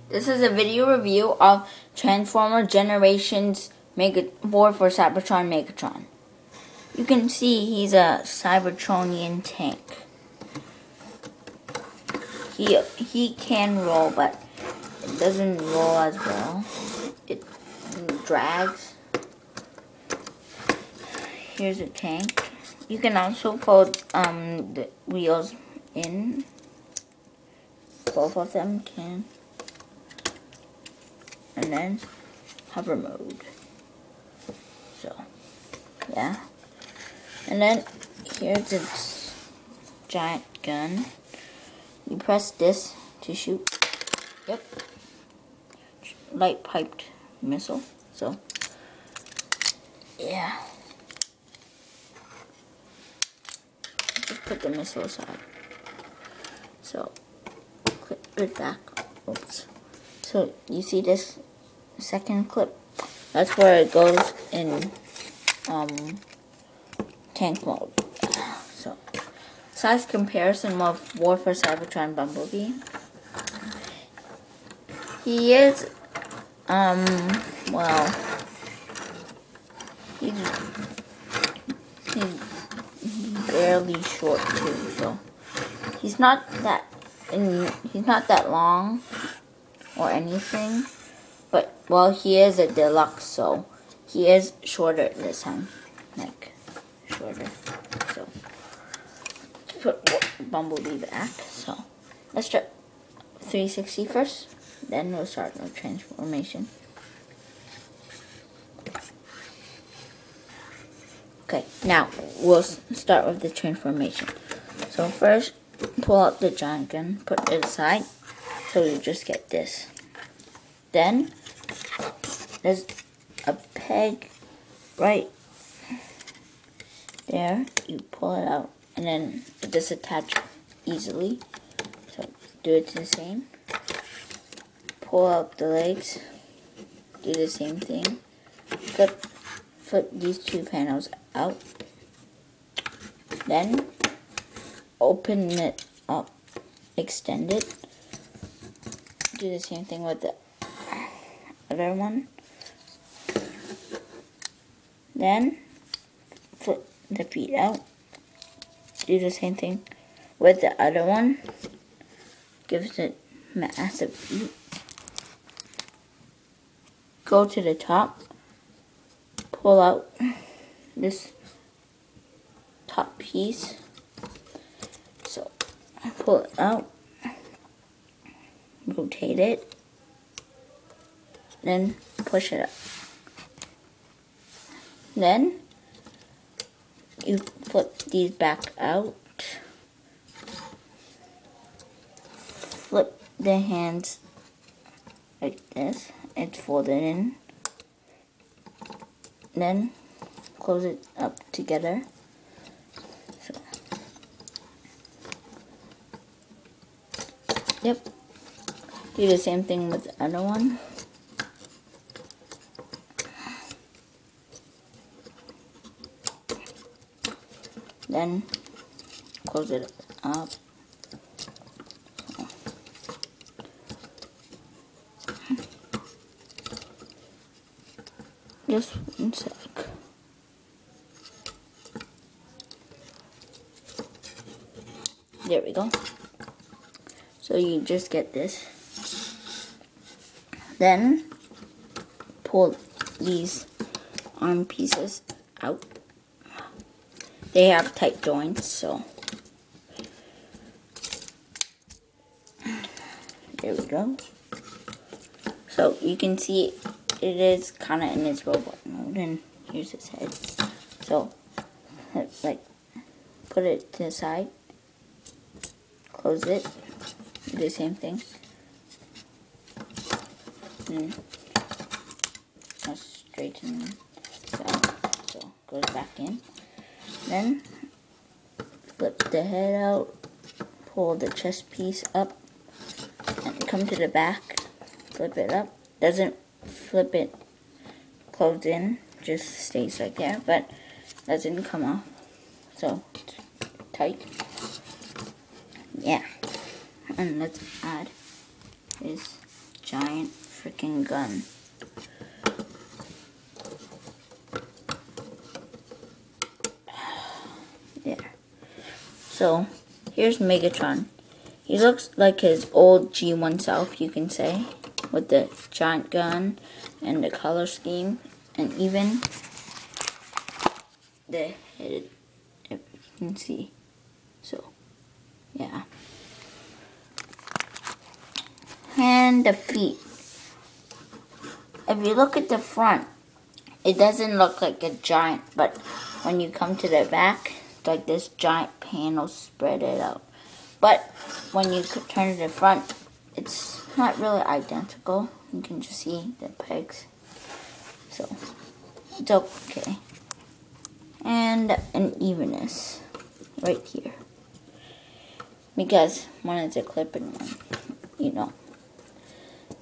This is a video review of Transformer Generations War for Cybertron Megatron. You can see he's a Cybertronian tank. He can roll, but it doesn't roll as well. It drags. Here's a tank. You can also fold the wheels in. Both of them can. And then hover mode. So, yeah. And then here's its giant gun. You press this to shoot. Yep. Light piped missile. So, yeah. Just put the missile aside. So, clip it back. Oops. So, you see this second clip? That's where it goes in tank mode. So, size comparison of War for Cybertron Bumblebee. He is, well, he's barely short too, so he's not that long or anything, but well, he is a deluxe, so he is shorter this time, like shorter. So let's put Bumblebee back. So let's try 360 first, then we'll start our transformation. Okay, now we'll start with the transformation. So first, pull out the giant gun, put it aside, so you just get this. Then, there's a peg right there. You pull it out, and then it just attaches easily. So, do it the same. Pull out the legs, do the same thing. Flip these two panels out. Then, open it up, extend it. Do the same thing with the other one. Then, flip the feet out. Do the same thing with the other one. Gives it massive feet. Go to the top. Pull out this top piece. So, pull it out. Rotate it. Then push it up. Then you flip these back out. Flip the hands like this. It's folded in. Then close it up together. So, yep. Do the same thing with the other one. Then close it up. Just one sec. There we go. So you just get this. Then pull these arm pieces out. They have tight joints, so there we go. So you can see it is kind of in its robot mode, and here's its head. So, like, put it to the side, close it, do the same thing, and straighten it out, so goes back in. Then, flip the head out, pull the chest piece up, and come to the back, flip it up. Doesn't flip it closed in, just stays like there, but doesn't come off. So, tight. Yeah. And let's add this giant freaking gun. There. So, here's Megatron. He looks like his old G1 self, you can say, with the giant gun and the color scheme, and even the head, if you can see. So, yeah. And the feet. If you look at the front, it doesn't look like a giant, but when you come to the back, it's like this giant panel spread it out. But when you turn to the front, it's not really identical. You can just see the pegs. So, it's okay. And an evenness right here. Because one is a clip and one, you know.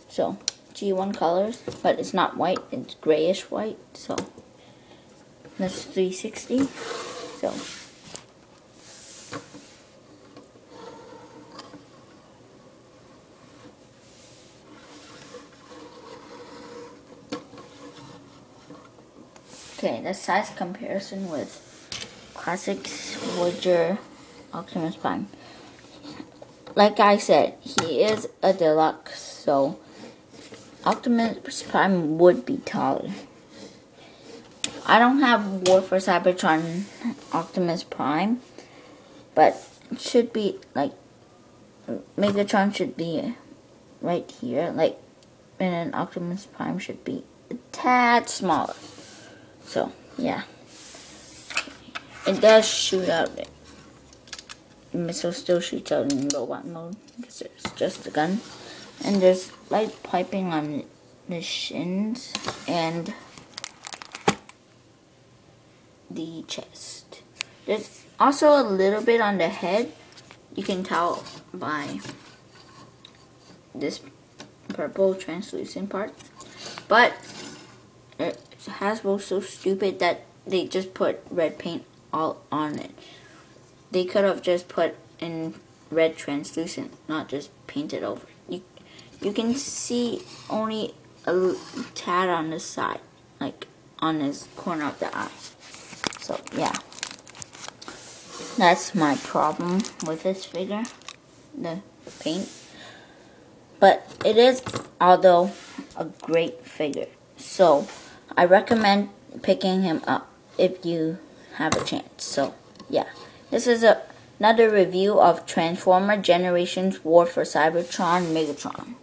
So, G1 colors, but it's not white, it's grayish white. So, that's 360. So, okay, the size comparison with Classics Voyager Optimus Prime. Like I said, he is a deluxe, so Optimus Prime would be taller. I don't have War for Cybertron Optimus Prime, but it should be like Megatron should be right here, like, and then Optimus Prime should be a tad smaller. So yeah, it does shoot out. The missile still shoots out in robot mode because it's just a gun. And there's light piping on the shins and the chest. There's also a little bit on the head. You can tell by this purple translucent part. But Hasbro's so stupid that they just put red paint all on it. They could have just put in red translucent, not just painted over. You can see only a tad on the side, like on this corner of the eye. So yeah, that's my problem with this figure, the paint. But it is, although, a great figure. So I recommend picking him up if you have a chance. So yeah, this is another review of Transformer Generations War for Cybertron Megatron.